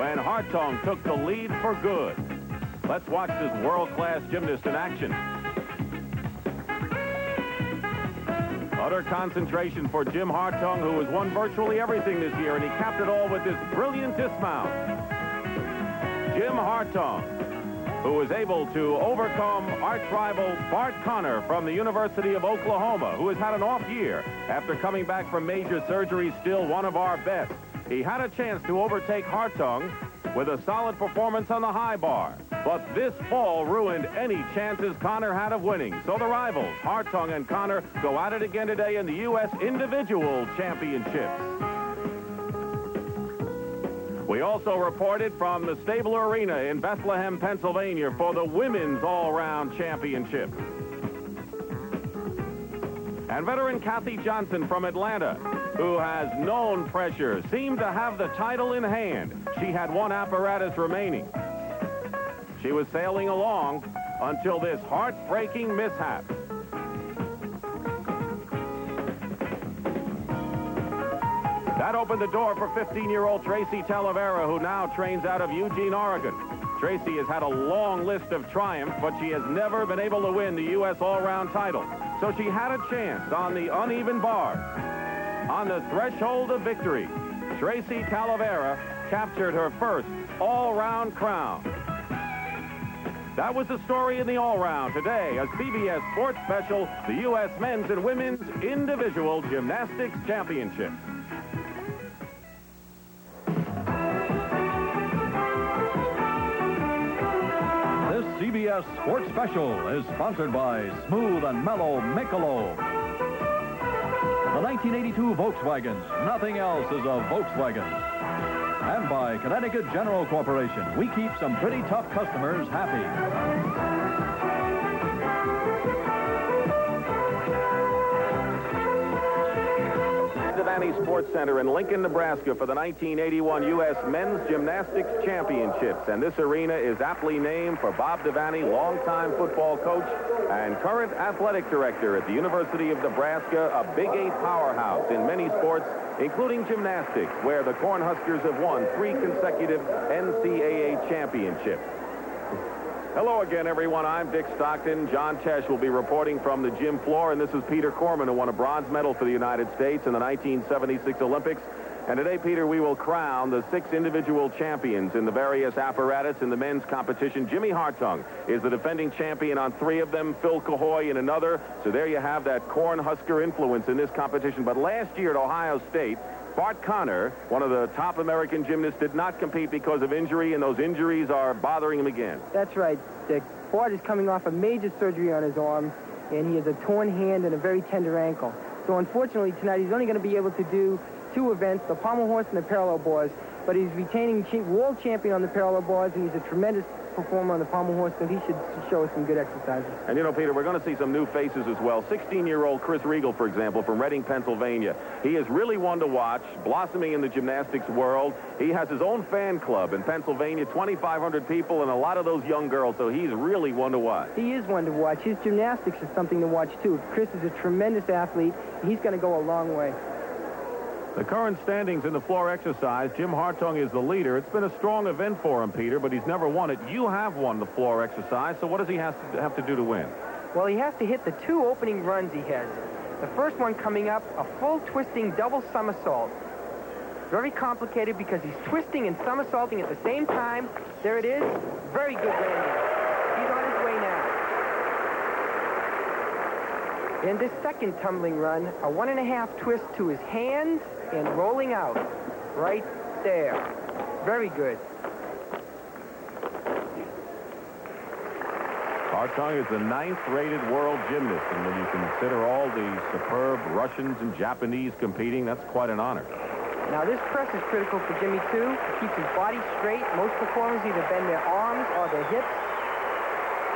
when Hartung took the lead for good. Let's watch this world-class gymnast in action. Utter concentration for Jim Hartung, who has won virtually everything this year, and he capped it all with this brilliant dismount. Jim Hartung, who was able to overcome arch-rival Bart Conner from the University of Oklahoma, who has had an off year after coming back from major surgery, still one of our best. He had a chance to overtake Hartung with a solid performance on the high bar. But this fall ruined any chances Conner had of winning. So the rivals, Hartung and Conner, go at it again today in the U.S. Individual Championships. We also reported from the Stabler Arena in Bethlehem, Pennsylvania for the Women's All-Round Championship. And veteran Kathy Johnson from Atlanta, who has known pressure, seemed to have the title in hand. She had one apparatus remaining. She was sailing along until this heartbreaking mishap. That opened the door for 15-year-old Tracy Talavera, who now trains out of Eugene, Oregon. Tracy has had a long list of triumphs, but she has never been able to win the U.S. all-round title. So she had a chance on the uneven bars. On the threshold of victory, Tracy Talavera captured her first all-round crown. That was the story in the all-round. Today, a CBS Sports Special, the U.S. Men's and Women's Individual Gymnastics Championship. This CBS Sports Special is sponsored by Smooth and Mellow Michelob. The 1982 Volkswagens. Nothing else is a Volkswagen. And by Connecticut General Corporation. We keep some pretty tough customers happy. Devaney Sports Center in Lincoln, Nebraska for the 1981 U.S. Men's Gymnastics Championships. And this arena is aptly named for Bob Devaney, longtime football coach and current athletic director at the University of Nebraska, a Big 8 powerhouse in many sports, including gymnastics, where the Cornhuskers have won 3 consecutive NCAA championships. Hello again, everyone. I'm Dick Stockton. John Tesh will be reporting from the gym floor, and this is Peter Corman, who won a bronze medal for the United States in the 1976 Olympics. And today, Peter, we will crown the 6 individual champions in the various apparatus in the men's competition. Jimmy Hartung is the defending champion on 3 of them, Phil Cahoy in another. So there you have that Cornhusker influence in this competition. But last year at Ohio State, Bart Conner, one of the top American gymnasts, did not compete because of injury, and those injuries are bothering him again. That's right, Dick. Bart is coming off a major surgery on his arm, and he has a torn hand and a very tender ankle. So unfortunately tonight he's only going to be able to do 2 events, the pommel horse and the parallel bars, but he's retaining world champion on the parallel bars, and he's a tremendous performer on the pommel horse, so he should show us some good exercises. And you know, Peter, we're going to see some new faces as well. 16-year-old Chris Riegel, for example, from Reading, Pennsylvania. He is really one to watch, blossoming in the gymnastics world. He has his own fan club in Pennsylvania, 2,500 people, and a lot of those young girls, so he's really one to watch. He is one to watch. His gymnastics is something to watch, too. Chris is a tremendous athlete, and he's going to go a long way. The current standings in the floor exercise, Jim Hartung is the leader. It's been a strong event for him, Peter, but he's never won it. You have won the floor exercise, so what does he have to do to win? Well, he has to hit the 2 opening runs he has. The first one coming up, a full twisting double somersault. Very complicated because he's twisting and somersaulting at the same time. There it is. Very good landing. He's on his way now. In this second tumbling run, a 1.5 twist to his hands and rolling out. Right there. Very good. Hartung is the 9th-rated world gymnast, and when you consider all the superb Russians and Japanese competing, that's quite an honor. Now, this press is critical for Jimmy, too. It keeps his body straight. Most performers either bend their arms or their hips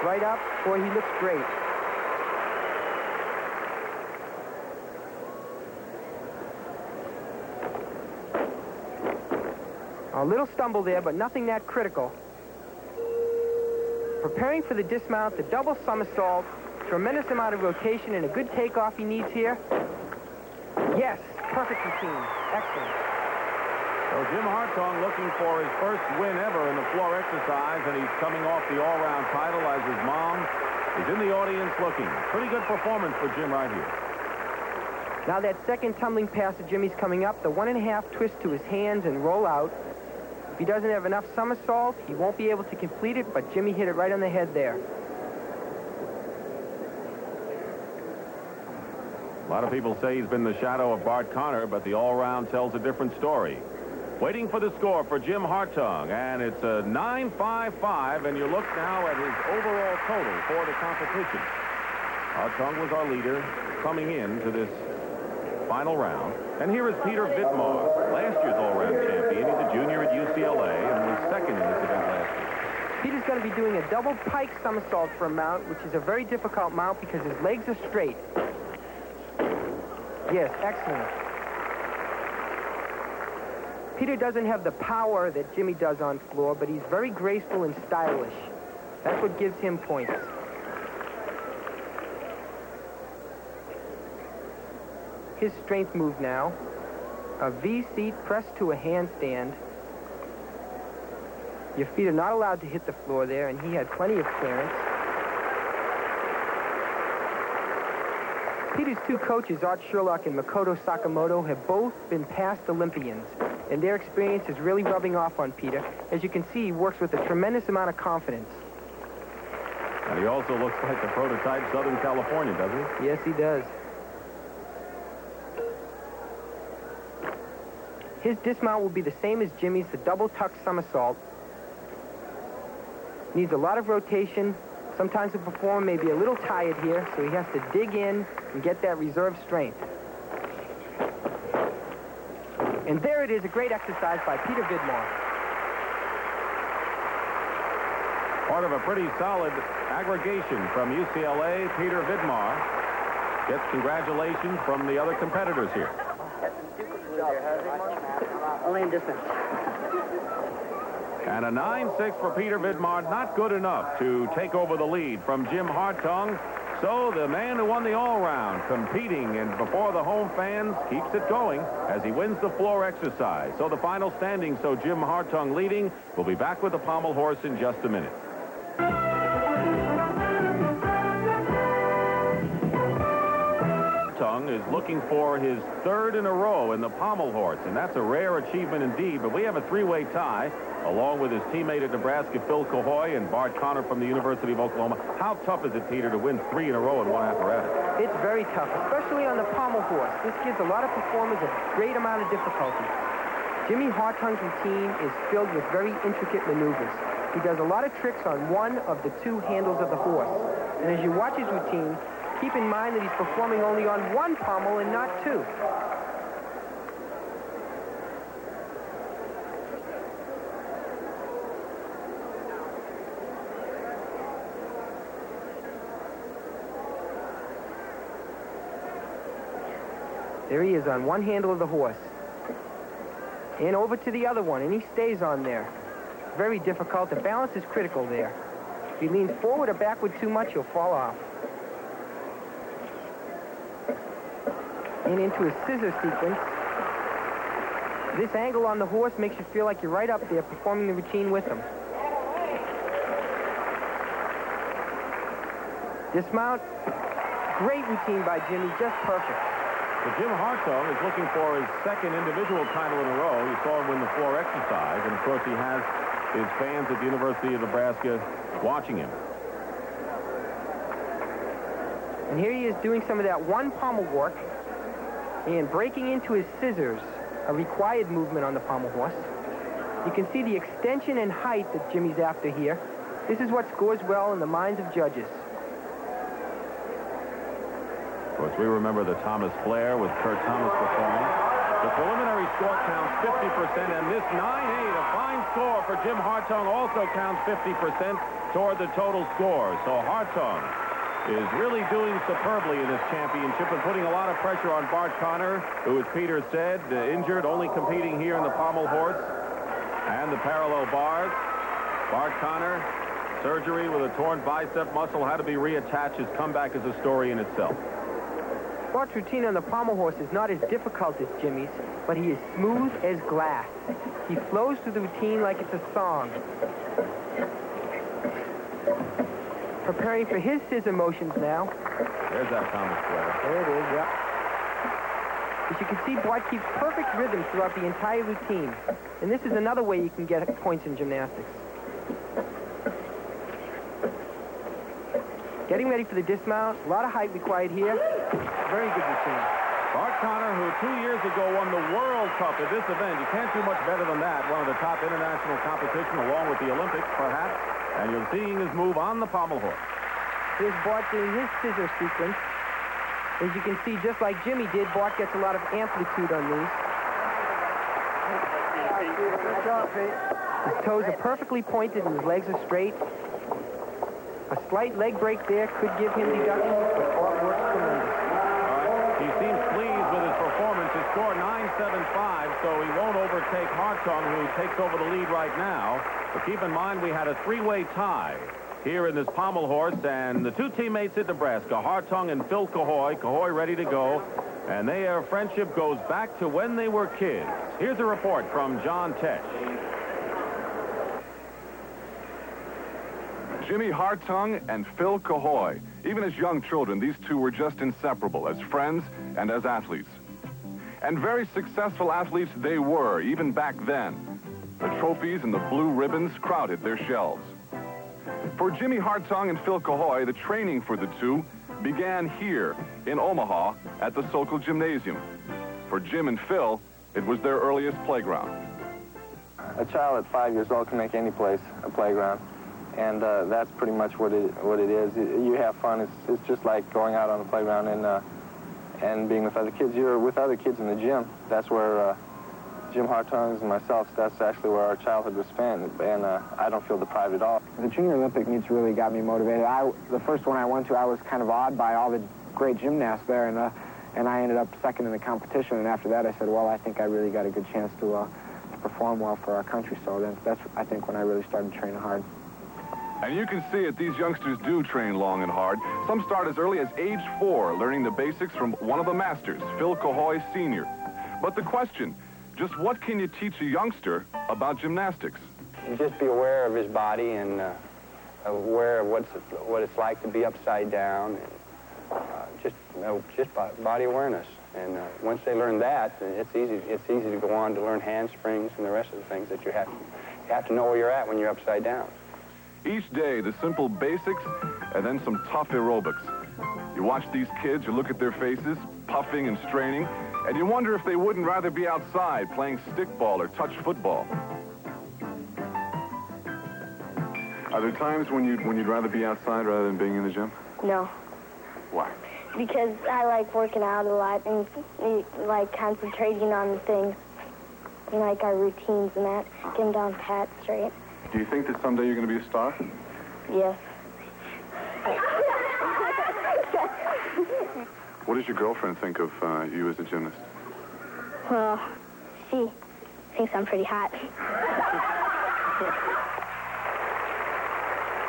right up. Boy, he looks great. A little stumble there, but nothing that critical. Preparing for the dismount, the double somersault, tremendous amount of rotation and a good takeoff he needs here. Yes, perfect routine. Excellent. So Jim Hartung looking for his first win ever in the floor exercise, and he's coming off the all-round title as his mom is in the audience looking. Pretty good performance for Jim right here. Now that second tumbling pass of Jimmy's coming up, the 1.5 twist to his hands and roll out. If he doesn't have enough somersault, he won't be able to complete it, but Jimmy hit it right on the head there. A lot of people say he's been the shadow of Bart Conner, but the all-round tells a different story. Waiting for the score for Jim Hartung, and it's a 9.55, and you look now at his overall total for the competition. Hartung was our leader coming into this final round. And here is Peter Vidmar, last year's all-round champion. He's a junior at UCLA and was second in this event last year. Peter's going to be doing a double pike somersault for a mount, which is a very difficult mount because his legs are straight. Yes, excellent. Peter doesn't have the power that Jimmy does on floor, but he's very graceful and stylish. That's what gives him points. His strength move now. A V-seat pressed to a handstand. Your feet are not allowed to hit the floor there, and he had plenty of clearance. Peter's two coaches, Art Sherlock and Makoto Sakamoto, have both been past Olympians, and their experience is really rubbing off on Peter. As you can see, he works with a tremendous amount of confidence. And he also looks like the prototype Southern California, doesn't he? Yes, he does. His dismount will be the same as Jimmy's, the double tuck somersault. Needs a lot of rotation. Sometimes the performer may be a little tired here, so he has to dig in and get that reserve strength. And there it is, a great exercise by Peter Vidmar. Part of a pretty solid aggregation from UCLA. Peter Vidmar gets congratulations from the other competitors here. Only in distance. And a 9.6 for Peter Vidmar, not good enough to take over the lead from Jim Hartung. So the man who won the all-round, competing and before the home fans, keeps it going as he wins the floor exercise. So the final standing, so Jim Hartung leading. We'll be back with the pommel horse in just a minute. Hartung is looking for his third in a row in the pommel horse, and that's a rare achievement indeed. But we have a three-way tie, along with his teammate at Nebraska, Phil Cahoy, and Bart Conner from the University of Oklahoma. How tough is it, Peter, to win 3 in a row in one apparatus? It's very tough, especially on the pommel horse. This gives a lot of performers a great amount of difficulty. Jimmy Hartung's routine is filled with very intricate maneuvers. He does a lot of tricks on one of the two handles of the horse. And as you watch his routine, keep in mind that he's performing only on one pommel and not two. There he is on one handle of the horse. And over to the other one, and he stays on there. Very difficult. The balance is critical there. If he leans forward or backward too much, he'll fall off. And into a scissor sequence. This angle on the horse makes you feel like you're right up there performing the routine with him. Dismount. Great routine by Jimmy, just perfect. So Jim Hartung is looking for his second individual title in a row. You saw him win the floor exercise, and of course he has his fans at the University of Nebraska watching him. And here he is doing some of that one pommel work and breaking into his scissors, a required movement on the pommel horse. You can see the extension and height that Jimmy's after here. This is what scores well in the minds of judges. Of course, we remember the Thomas Flair with Kurt Thomas performing. The preliminary score counts 50%, and this 9-8, a fine score for Jim Hartung, also counts 50% toward the total score. So Hartung is really doing superbly in this championship and putting a lot of pressure on Bart Conner, who, as Peter said, injured, only competing here in the pommel horse and the parallel bars. Bart Conner, surgery with a torn bicep muscle, had to be reattached. His comeback is a story in itself. Bart's routine on the pommel horse is not as difficult as Jimmy's, but he is smooth as glass. He flows through the routine like it's a song. Preparing for his scissor motions now. There's that comic sweater. There it is, yep. As you can see, Bart keeps perfect rhythm throughout the entire routine. And this is another way you can get points in gymnastics. Getting ready for the dismount. A lot of height required here. Very good routine. Bart Connor, who 2 years ago won the World Cup at this event. You can't do much better than that. One of the top international competition, along with the Olympics, perhaps. And you're seeing his move on the pommel horse. Here's Bart doing his scissor sequence. As you can see, just like Jimmy did, Bart gets a lot of amplitude on these. His toes are perfectly pointed and his legs are straight. A slight leg break there could give him deductions, but Bart works tremendous. All right. He seems pleased with his performance. His score 9.75, so he won't overtake Hartung, who takes over the lead right now. But keep in mind, we had a three-way tie here in this pommel horse, and the two teammates in Nebraska, Hartung and Phil Cahoy. Cahoy ready to go, and their friendship goes back to when they were kids. Here's a report from John Tesh. Jimmy Hartung and Phil Cahoy. Even as young children, these two were just inseparable as friends and as athletes. And very successful athletes they were, even back then. The trophies and the blue ribbons crowded their shelves. For Jimmy Hartung and Phil Cahoy, the training for the two began here in Omaha at the Sokol Gymnasium. For Jim and Phil, it was their earliest playground. A child at 5 years old can make any place a playground, and that's pretty much what it is. You have fun. It's just like going out on the playground and being with other kids. You're with other kids in the gym. That's where Jim Hartung and myself, that's actually where our childhood was spent, and I don't feel deprived at all. The Junior Olympic meets really got me motivated. The first one I went to, I was kind of awed by all the great gymnasts there, and I ended up second in the competition, and after that I said, well, I think I really got a good chance to perform well for our country, so that's, I think, when I really started training hard. And you can see it, these youngsters do train long and hard. Some start as early as age 4, learning the basics from one of the masters, Phil Cahoy Sr. But the question, just what can you teach a youngster about gymnastics? Just be aware of his body and aware of what it's like to be upside down, and just body awareness. And once they learn that, it's easy to go on to learn handsprings and the rest of the things that you have to know where you're at when you're upside down. Each day, the simple basics and then some tough aerobics. You watch these kids, you look at their faces, puffing and straining, and you wonder if they wouldn't rather be outside playing stickball or touch football. Are there times when you'd rather be outside rather than being in the gym? No. Why? Because I like working out a lot and like concentrating on things, and like our routines and that, get them down pat straight. Do you think that someday you're going to be a star? Yes. What does your girlfriend think of you as a gymnast? Well, she thinks I'm pretty hot.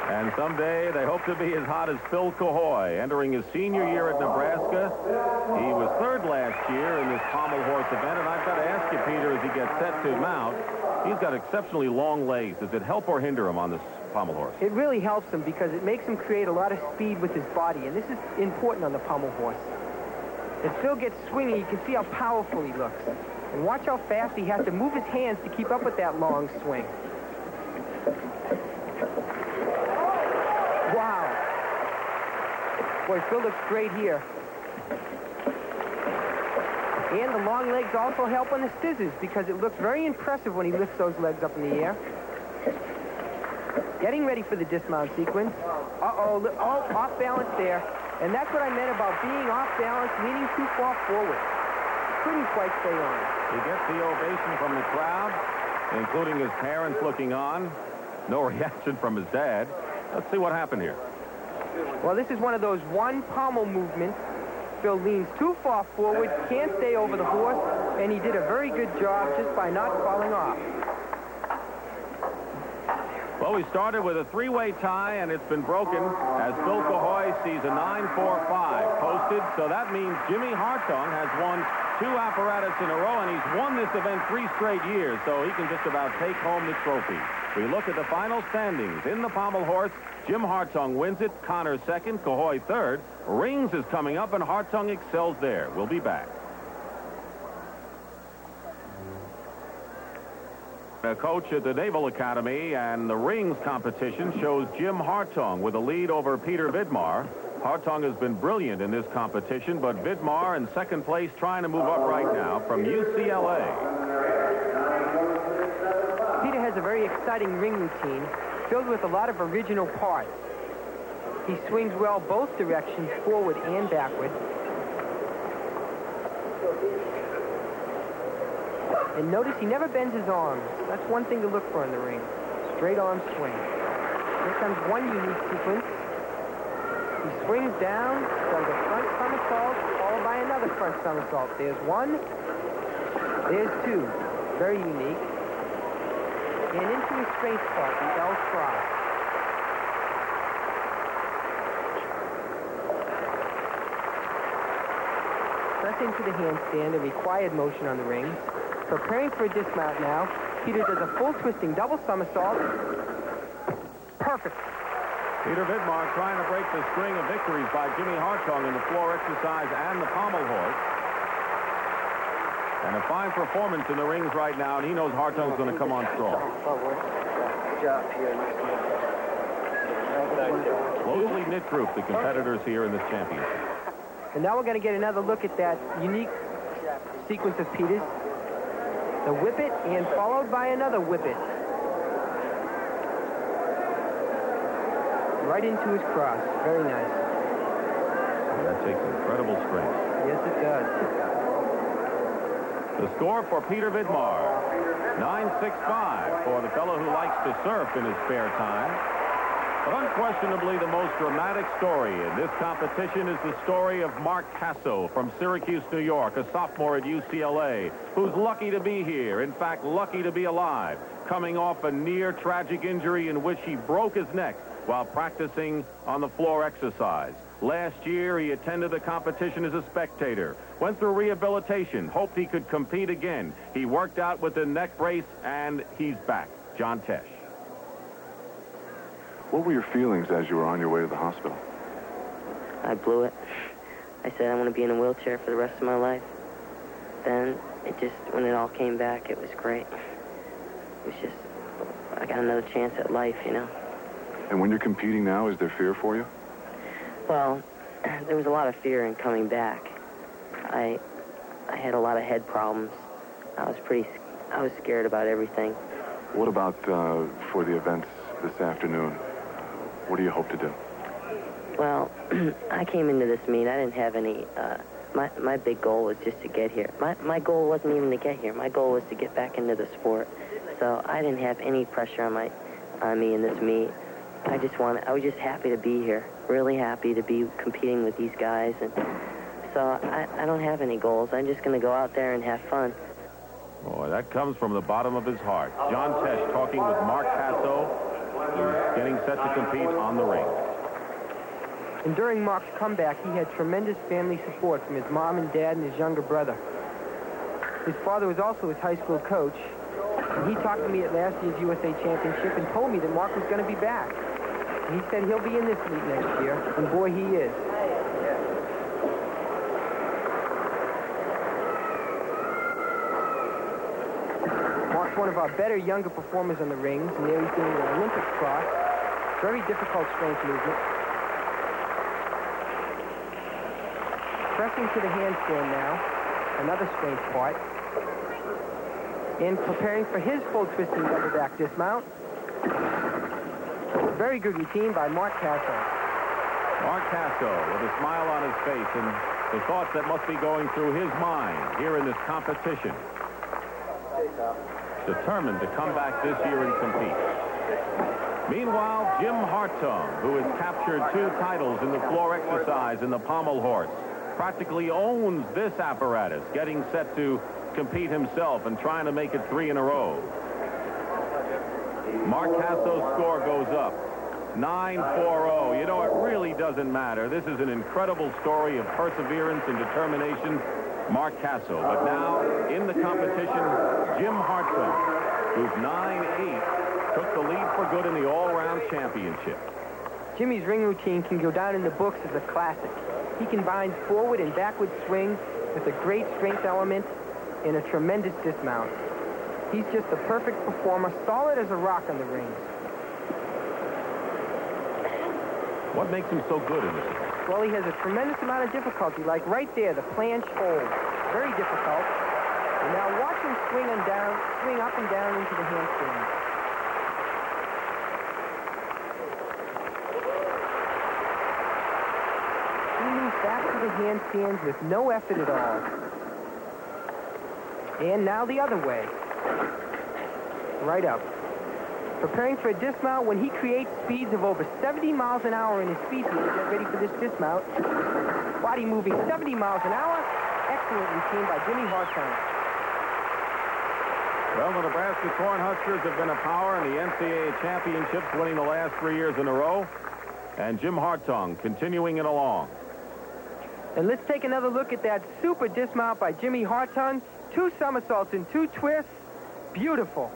And someday they hope to be as hot as Phil Cahoy, entering his senior year at Nebraska. He was third last year in this pommel horse event, and I've got to ask you, Peter, as he gets set to mount, he's got exceptionally long legs. Does it help or hinder him on this pommel horse? It really helps him because it makes him create a lot of speed with his body, and this is important on the pommel horse. As Phil gets swinging, you can see how powerful he looks. And watch how fast he has to move his hands to keep up with that long swing. Wow. Boy, Phil looks great here. And the long legs also help on the scissors because it looks very impressive when he lifts those legs up in the air. Getting ready for the dismount sequence. Uh-oh, off balance there. And that's what I meant about being off balance, leaning too far forward. Couldn't quite stay on. He gets the ovation from the crowd, including his parents looking on. No reaction from his dad. Let's see what happened here. Well, this is one of those one pommel movements. Phil leans too far forward, can't stay over the horse, and he did a very good job just by not falling off. Well, we started with a three-way tie, and it's been broken as Phil Cahoy sees a 9-4-5 posted. So that means Jimmy Hartung has won 2 apparatus in a row, and he's won this event 3 straight years, so he can just about take home the trophy. We look at the final standings. In the pommel horse, Jim Hartung wins it, Connor second, Cahoy third. Rings is coming up, and Hartung excels there. We'll be back. A coach at the Naval Academy, and the rings competition shows Jim Hartung with a lead over Peter Vidmar. Hartung has been brilliant in this competition, but Vidmar in second place trying to move up right now from UCLA. Peter has a very exciting ring routine filled with a lot of original parts. He swings well both directions, forward and backward. And notice he never bends his arms. That's one thing to look for in the ring. Straight arm swing. Here comes one unique sequence. He swings down, does a front somersault, followed by another front somersault. There's one. There's 2. Very unique. And into his straight part, the L cross. Press into the handstand, a required motion on the rings. Preparing for a dismount now. Peter does a full twisting double somersault. Perfect. Peter Vidmar trying to break the string of victories by Jimmy Hartung in the floor exercise and the pommel horse. And a fine performance in the rings right now, and he knows Hartung's going to come on strong. Closely knit group, the competitors here in this championship. And now we're going to get another look at that unique sequence of Peter's. The whip it, and followed by another whip it. Right into his cross. Very nice. That takes incredible strength. Yes, it does. The score for Peter Vidmar, 9-6-5 for the fellow who likes to surf in his spare time. But unquestionably, the most dramatic story in this competition is the story of Mark Casso from Syracuse, New York, a sophomore at UCLA, who's lucky to be here, in fact, lucky to be alive, coming off a near tragic injury in which he broke his neck while practicing on the floor exercise. Last year, he attended the competition as a spectator, went through rehabilitation, hoped he could compete again. He worked out with the neck brace, and he's back. John Tesh. What were your feelings as you were on your way to the hospital? I blew it. I said I want to be in a wheelchair for the rest of my life. Then, when it all came back, it was great. It was just, I got another chance at life, you know. And when you're competing now, is there fear for you? Well, there was a lot of fear in coming back. I had a lot of head problems. I was scared about everything. What about for the events this afternoon? What do you hope to do? Well, I came into this meet. I didn't have any... my big goal was just to get here. My goal wasn't even to get here. My goal was to get back into the sport. So I didn't have any pressure on me in this meet. I was just happy to be here. Really happy to be competing with these guys. And so I don't have any goals. I'm just going to go out there and have fun. Boy, that comes from the bottom of his heart. John Tesh talking with Mark Casso, who's getting set to compete on the ring. And during Mark's comeback, he had tremendous family support from his mom and dad and his younger brother. His father was also his high school coach. And he talked to me at last year's USA Championship and told me that Mark was going to be back. And he said he'll be in this meet next year, and boy, he is. Mark's one of our better younger performers on the rings, and there he's doing an Olympic cross. Very difficult strength movement. Pressing to the handstand now, another strength part. And preparing for his full twisting double back dismount. Very good routine by Mark Casso. Mark Casso with a smile on his face and the thoughts that must be going through his mind here in this competition. Determined to come back this year and compete. Meanwhile, Jim Hartung, who has captured 2 titles in the floor exercise and the pommel horse, practically owns this apparatus, getting set to compete himself and trying to make it 3 in a row. Mark Casso's score goes up. 9-4-0. You know, it really doesn't matter. This is an incredible story of perseverance and determination. Mark Casso. But now, in the competition, Jim Hartzell, who's 9-8, took the lead for good in the all-round championship. Jimmy's ring routine can go down in the books as a classic. He combines forward and backward swing with a great strength element and a tremendous dismount. He's just the perfect performer, solid as a rock on the rings. What makes him so good in this? Well, he has a tremendous amount of difficulty, like right there, the planche hold. Very difficult. And now watch him swing up and down into the handstand. He moves back to the handstands with no effort at all. And now the other way. Right up. Preparing for a dismount when he creates speeds of over 70 miles an hour in his feet. He'll get ready for this dismount. Body moving 70 miles an hour. Excellent routine by Jimmy Hartzell. Well, the Nebraska Cornhuskers have been a power in the NCAA championships, winning the last 3 years in a row. And Jim Hartzell continuing it along. And let's take another look at that super dismount by Jimmy Hartzell. 2 somersaults and 2 twists. Beautiful.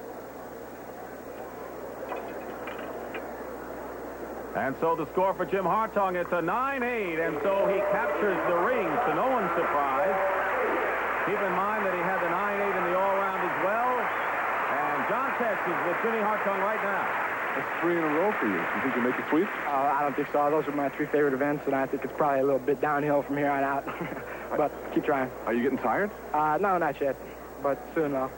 And so the score for Jim Hartzell, it's a 9-8, and so he captures the rings to no one's surprise. Keep in mind that he had the 9-8 in the all-round as well. And John Tex is with Jimmy Hartzell right now. That's 3 in a row for you. You think you make the sweep? I don't think so. Those are my 3 favorite events, and I think it's probably a little bit downhill from here on out. But keep trying. Are you getting tired? No, not yet, but soon though.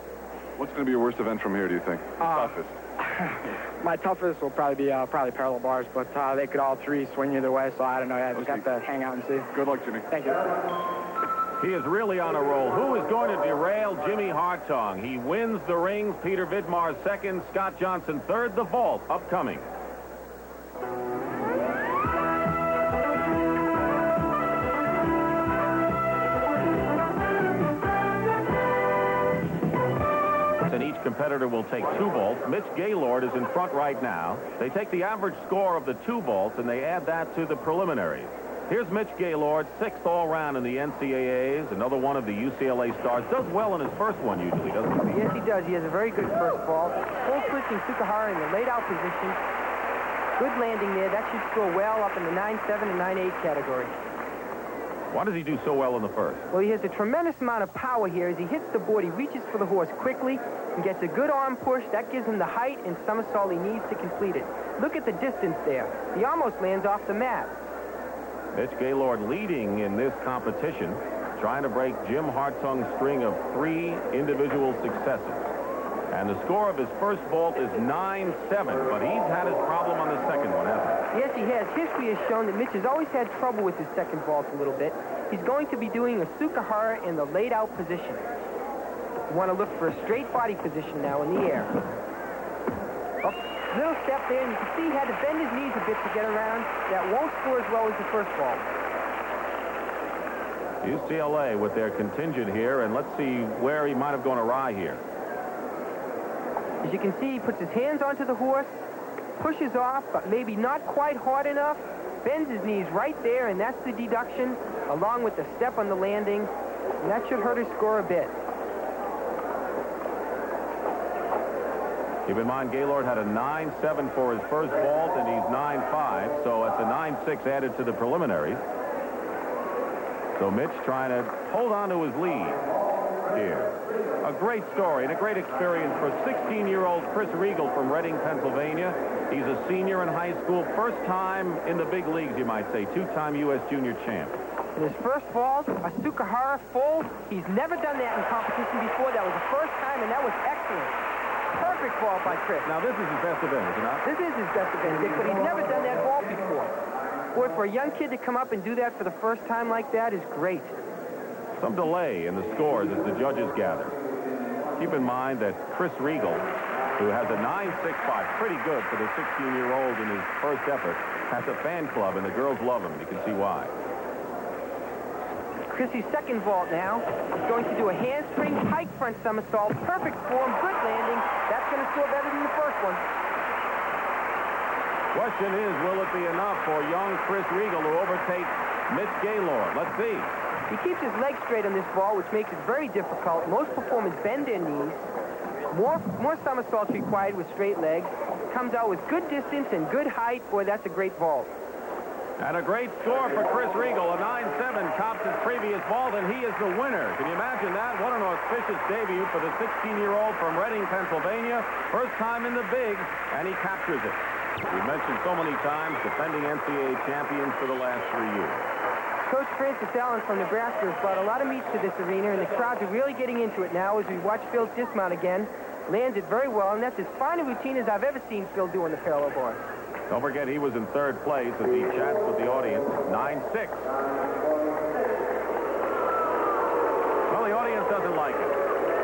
What's going to be your worst event from here, do you think? Toughest? My toughest will probably be parallel bars, but they could all 3 swing either way, so I don't know. I just have to hang out and see. Good luck, Jimmy. Thank you. He is really on a roll. Who is going to derail Jimmy Hartzell? He wins the rings. Peter Vidmar second, Scott Johnson third. The vault upcoming. And each competitor will take 2 vaults. Mitch Gaylord is in front right now. They take the average score of the 2 vaults and they add that to the preliminaries. Here's Mitch Gaylord, 6th all-round in the NCAAs, another one of the UCLA stars. Does well in his first one usually, doesn't he? Yes, he does. He has a very good first vault. Full twisting Tsukahara in the laid-out position. Good landing there. That should score well up in the 9-7 and 9-8 category. Why does he do so well in the first? Well, he has a tremendous amount of power here. As he hits the board, he reaches for the horse quickly and gets a good arm push. That gives him the height and somersault he needs to complete it. Look at the distance there. He almost lands off the mat. Mitch Gaylord leading in this competition, trying to break Jim Hartzell's string of 3 individual successes. And the score of his first vault is 9-7, but he's had his problem on the second one, hasn't he? Yes, he has. History has shown that Mitch has always had trouble with his second vault a little bit. He's going to be doing a Tsukahara in the laid-out position. You want to look for a straight body position now in the air. Up, little step there, and you can see he had to bend his knees a bit to get around. That won't score as well as the first vault. UCLA with their contingent here, and let's see where he might have gone awry here. As you can see, he puts his hands onto the horse, pushes off, but maybe not quite hard enough, bends his knees right there, and that's the deduction, along with the step on the landing, and that should hurt his score a bit. Keep in mind, Gaylord had a 9-7 for his first vault, and he's 9-5, so that's a 9-6 added to the preliminaries. So Mitch trying to hold on to his lead here. A great story and a great experience for 16-year-old Chris Riegel from Reading, Pennsylvania. He's a senior in high school, first time in the big leagues, you might say, 2-time U.S. junior champ. In his first vault, a Tsukahara full. He's never done that in competition before. That was the first time, and that was excellent. Perfect vault by Chris. Now, this is his best event, is it not? This is his best event, Dick, but he's never done that vault before. Boy, for a young kid to come up and do that for the first time like that is great. Some delay in the scores as the judges gather. Keep in mind that Chris Riegel, who has a 9.65, pretty good for the 16-year-old in his first effort, has a fan club, and the girls love him. You can see why. Chrissy's second vault now. He's going to do a handspring, pike front somersault, perfect form, good landing. That's going to score better than the first one. Question is, will it be enough for young Chris Regal to overtake Mitch Gaylord? Let's see. He keeps his legs straight on this ball, which makes it very difficult. Most performers bend their knees. More somersaults required with straight legs. Comes out with good distance and good height. Boy, that's a great vault. And a great score for Chris Regal. A 9-7 tops his previous vault, and he is the winner. Can you imagine that? What an auspicious debut for the 16-year-old from Reading, Pennsylvania. First time in the bigs, and he captures it. We've mentioned so many times defending NCAA champions for the last 3 years. Coach Francis Allen from Nebraska has brought a lot of meat to this arena, and the crowds are really getting into it now as we watch Phil dismount again. Lands it very well, and that's as fine a routine as I've ever seen Phil do on the parallel bars. Don't forget, he was in third place as he chats with the audience. 9-6. Well, the audience doesn't like it.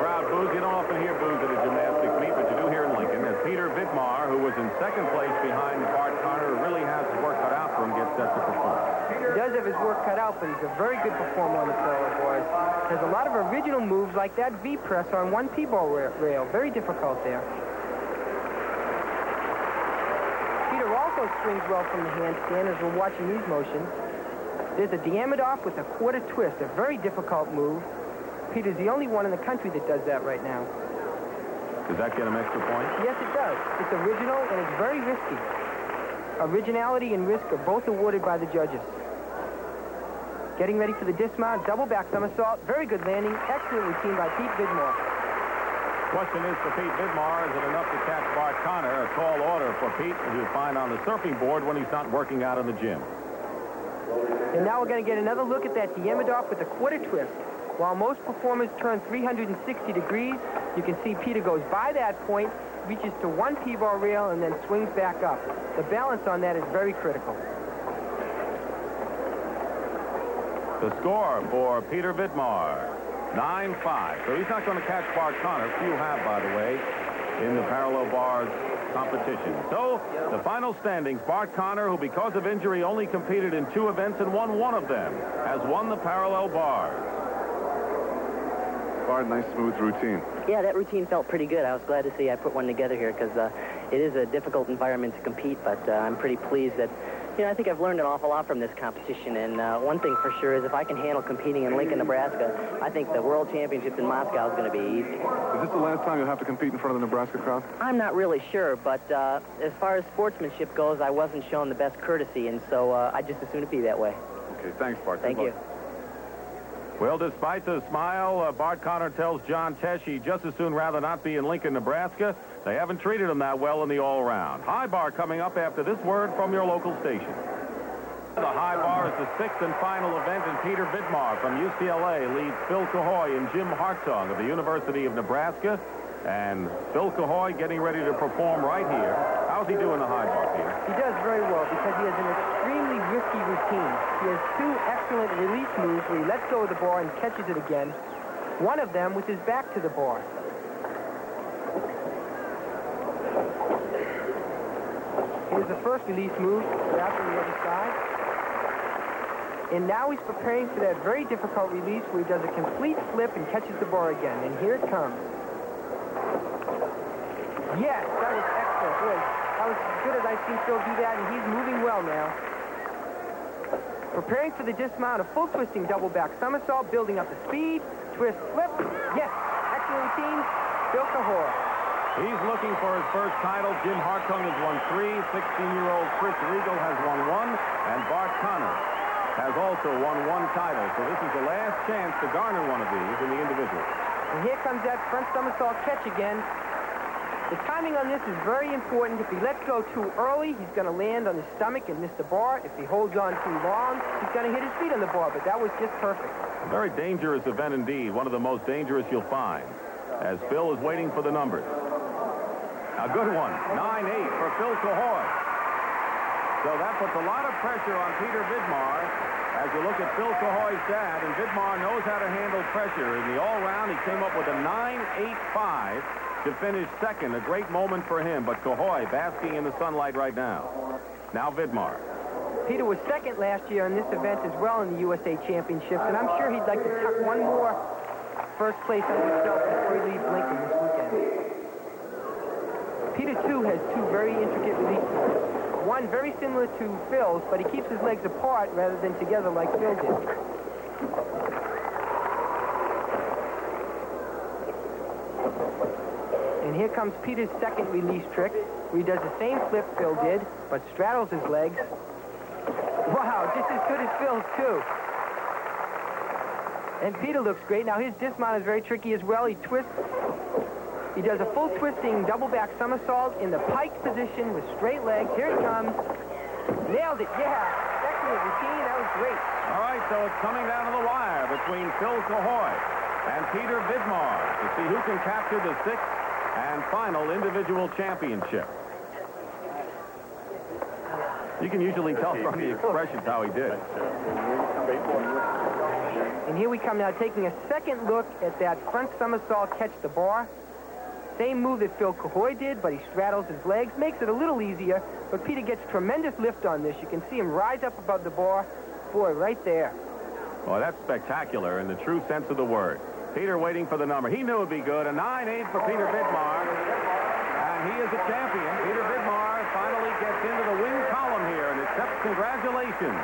Crowd boos. You don't often hear boos at a gymnastics meet, but you do here in Lincoln. As Peter Vidmar, who was in second place behind Bart Connor, who really has his work cut out for him, gets set to perform. He does have his work cut out, but he's a very good performer on the parallel bars. Has a lot of original moves like that V-press on one P-ball rail. Very difficult there. Peter also swings well from the handstand as we're watching these motions. There's a Diamidov with a quarter twist, a very difficult move. Peter's the only one in the country that does that right now. Does that get him extra points? Yes, it does. It's original and it's very risky. Originality and risk are both awarded by the judges. Getting ready for the dismount, double back somersault, very good landing, excellent routine by Pete Vidmar. Question is for Pete Vidmar, is it enough to catch Bart Connor? A tall order for Pete, as you'll find on the surfing board when he's not working out in the gym. And now we're going to get another look at that Diamidov with a quarter twist. While most performers turn 360 degrees, you can see Peter goes by that point, reaches to one P-ball rail, and then swings back up. The balance on that is very critical. The score for Peter Vidmar, 9-5. So he's not going to catch Bart Connor. Few have, by the way, in the parallel bars competition. So the final standings, Bart Connor, who because of injury only competed in 2 events and won 1 of them, has won the parallel bars. Bart, nice smooth routine. Yeah, that routine felt pretty good. I was glad to see I put one together here because it is a difficult environment to compete, but I'm pretty pleased that, you know, I think I've learned an awful lot from this competition, and one thing for sure is if I can handle competing in Lincoln, Nebraska, I think the World Championships in Moscow is going to be easy. Is this the last time you'll have to compete in front of the Nebraska crowd? I'm not really sure, but as far as sportsmanship goes, I wasn't shown the best courtesy, and so I just assumed it be that way. Okay, thanks, Bart. Thank you. Well, despite the smile, Bart Connor tells John Tesh he'd just as soon rather not be in Lincoln, Nebraska. They haven't treated him that well in the all-round. High bar coming up after this word from your local station. The high bar is the 6th and final event, and Peter Vidmar from UCLA leads Phil Cahoy and Jim Hartog of the University of Nebraska. And Phil Cahoy getting ready to perform right here. How's he doing the high bar, Peter? He does very well because he has an extremely risky routine. He has 2 excellent release moves where he lets go of the bar and catches it again. One of them with his back to the bar. Here's the first release move, grab from the other side. And now he's preparing for that very difficult release where he does a complete flip and catches the bar again. And here it comes. Yes, that was excellent. Boy, that was as good as I've seen Phil do that, and he's moving well now. Preparing for the dismount, a full twisting double back somersault, building up the speed, twist, flip. Yes, excellent routine, Phil Cahoy. He's looking for his first title. Jim Hartung has won 3. 16-year-old Chris Regal has won 1, and Bart Connor has also won 1 title. So this is the last chance to garner one of these in the individual. And here comes that front somersault catch again. The timing on this is very important. If he lets go too early, he's going to land on his stomach and miss the bar. If he holds on too long, he's going to hit his feet on the bar, but that was just perfect. A very dangerous event indeed. One of the most dangerous you'll find, as Phil is waiting for the numbers. A good one, 9-8 for Phil Cahoy. So that puts a lot of pressure on Peter Vidmar as you look at Phil Cahoy's dad, and Vidmar knows how to handle pressure. In the all-round, he came up with a 9-8-5 to finish second. A great moment for him, but Cahoy basking in the sunlight right now. Now Vidmar. Peter was second last year in this event as well in the USA Championships, and I'm sure he'd like to tuck one more first place on himself before he leaves Lincoln this weekend. Peter, too, has 2 very intricate release moves. One very similar to Phil's, but he keeps his legs apart rather than together like Phil did. And here comes Peter's second release trick, where he does the same flip Phil did, but straddles his legs. Wow, just as good as Phil's, too. And Peter looks great. Now, his dismount is very tricky as well. He twists. He does a full twisting double back somersault in the pike position with straight legs. Here it comes. Nailed it, yeah. Excellent routine. That was great. All right, so it's coming down to the wire between Phil Cahoy and Peter Vidmar to see who can capture the sixth and final individual championship. You can usually tell from the expressions how he did. And here we come now, taking a second look at that front somersault catch the bar. Same move that Phil Cahoy did, but he straddles his legs, makes it a little easier, but Peter gets tremendous lift on this. You can see him rise up above the bar. Boy, right there. Well, that's spectacular in the true sense of the word. Peter waiting for the number. He knew it would be good. A 9-8 for Peter Vidmar. And he is a champion. Peter Vidmar finally gets into the win column here and accepts congratulations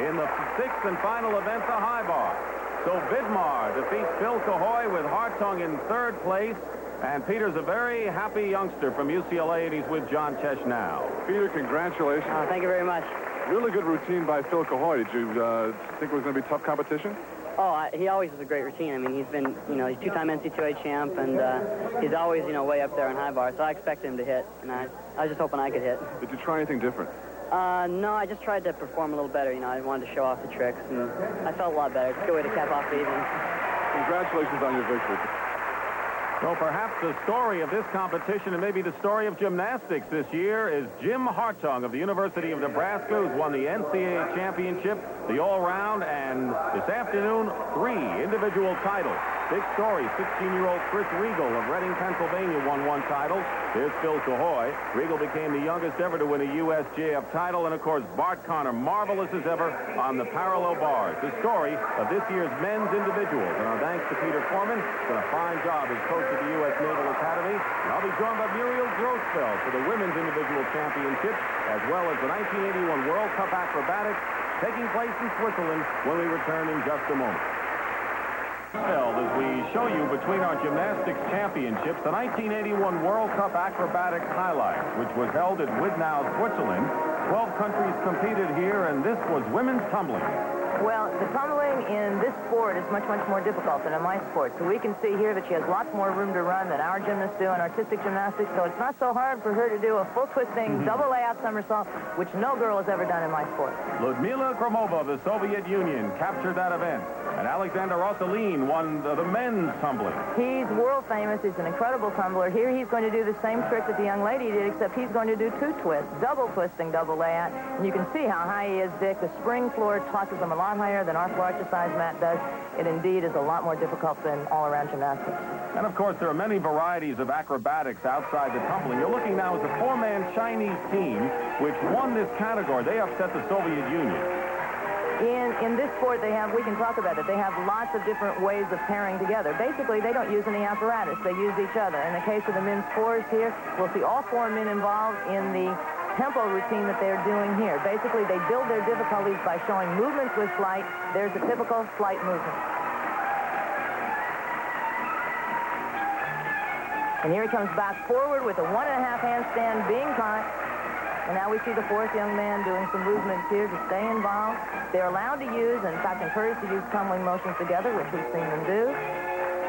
in the sixth and final event, the high bar. So Vidmar defeats Phil Cahoy with Hartung in third place. And Peter's a very happy youngster from UCLA, and he's with John Tesh now. Peter, congratulations. Thank you very much. Really good routine by Phil Cahoy. Did you think it was going to be tough competition? Oh, he always has a great routine. I mean, he's been, he's two-time NCAA champ, and he's always, way up there in high bar. So I expect him to hit, and I was just hoping I could hit. Did you try anything different? No, I just tried to perform a little better. I wanted to show off the tricks, and I felt a lot better. It's a good way to cap off the evening. Congratulations on your victory. So perhaps the story of this competition, and maybe the story of gymnastics this year, is Jim Hartung of the University of Nebraska, who's won the NCAA championship, the all-round, and this afternoon, 3 individual titles. Big story, 16-year-old Chris Riegel of Reading, Pennsylvania, won 1 title. Here's Phil Cahoy. Riegel became the youngest ever to win a USJF title, and of course, Bart Connor, marvelous as ever on the parallel bars. The story of this year's men's individuals. And our thanks to Peter Foreman, done a fine job as coach of the U.S. Naval Academy. And I'll be joined by Muriel Grossfeld for the women's individual championship, as well as the 1981 World Cup Acrobatics, taking place in Switzerland when we return in just a moment. As we show you between our gymnastics championships, the 1981 World Cup Acrobatics highlights, which was held in Wittnau, Switzerland. 12 countries competed here, and this was women's tumbling. Well, the tumbling in this sport is much, much more difficult than in my sport. So we can see here that she has lots more room to run than our gymnasts do in artistic gymnastics. So it's not so hard for her to do a full twisting, double layout somersault, which no girl has ever done in my sport. Ludmila Kromova of the Soviet Union captured that event. And Alexander Rosselin won the men's tumbling. He's world famous. He's an incredible tumbler. Here he's going to do the same trick that the young lady did, except he's going to do 2 twists, double twisting, double layout. And you can see how high he is, Dick. The spring floor tosses him a lot higher than our floor exercise mat does. It indeed is a lot more difficult than all-around gymnastics. And, of course, there are many varieties of acrobatics outside the tumbling. You're looking now at the 4-man Chinese team, which won this category. They upset the Soviet Union. In this sport, we can talk about it, they have lots of different ways of pairing together. Basically, they don't use any apparatus. They use each other. In the case of the men's 4s here, we'll see all 4 men involved in the tempo routine that they're doing here. Basically, they build their difficulties by showing movements with flight. There's a typical flight movement. And here he comes back forward with a 1.5 handstand being caught. And now we see the 4th young man doing some movements here to stay involved. They're allowed to use, and in fact encouraged to use tumbling motions together, which we've seen them do.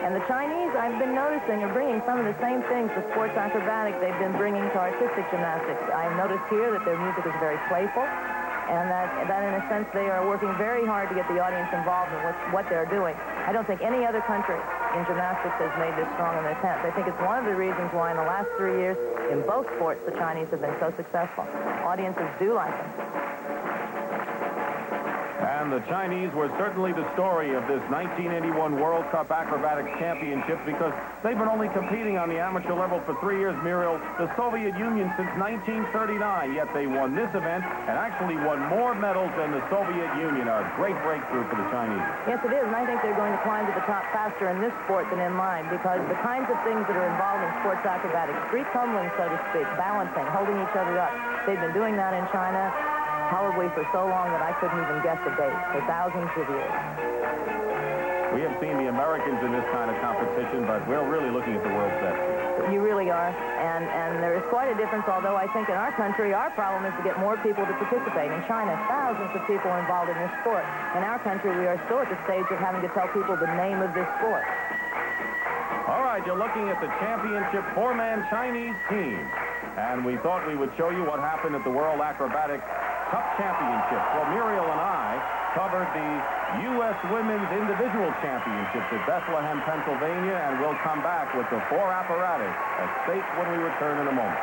And the Chinese, I've been noticing, are bringing some of the same things to sports acrobatics they've been bringing to artistic gymnastics. I've noticed here that their music is very playful, and that in a sense they are working very hard to get the audience involved in what they're doing. I don't think any other country in gymnastics has made this strong an attempt. I think it's one of the reasons why in the last 3 years, in both sports, the Chinese have been so successful. Audiences do like them. And the Chinese were certainly the story of this 1981 World Cup Acrobatics Championships because they've been only competing on the amateur level for 3 years, Muriel, the Soviet Union since 1939, yet they won this event and actually won more medals than the Soviet Union. A great breakthrough for the Chinese. Yes, it is, and I think they're going to climb to the top faster in this sport than in mine because the kinds of things that are involved in sports acrobatics, street tumbling, so to speak, balancing, holding each other up, they've been doing that in China probably for so long that I couldn't even guess the date, for thousands of years. We have seen the Americans in this kind of competition, but we're really looking at the world's best. You really are, and there is quite a difference, although I think in our country, our problem is to get more people to participate. In China, thousands of people are involved in this sport. In our country, we are still at the stage of having to tell people the name of this sport. All right, you're looking at the championship 4-man Chinese team. And we thought we would show you what happened at the World Acrobatics Cup Championships. Well, Muriel and I covered the U.S. Women's Individual Championships at Bethlehem, Pennsylvania, and we'll come back with the 4 apparatus at stake when we return in a moment.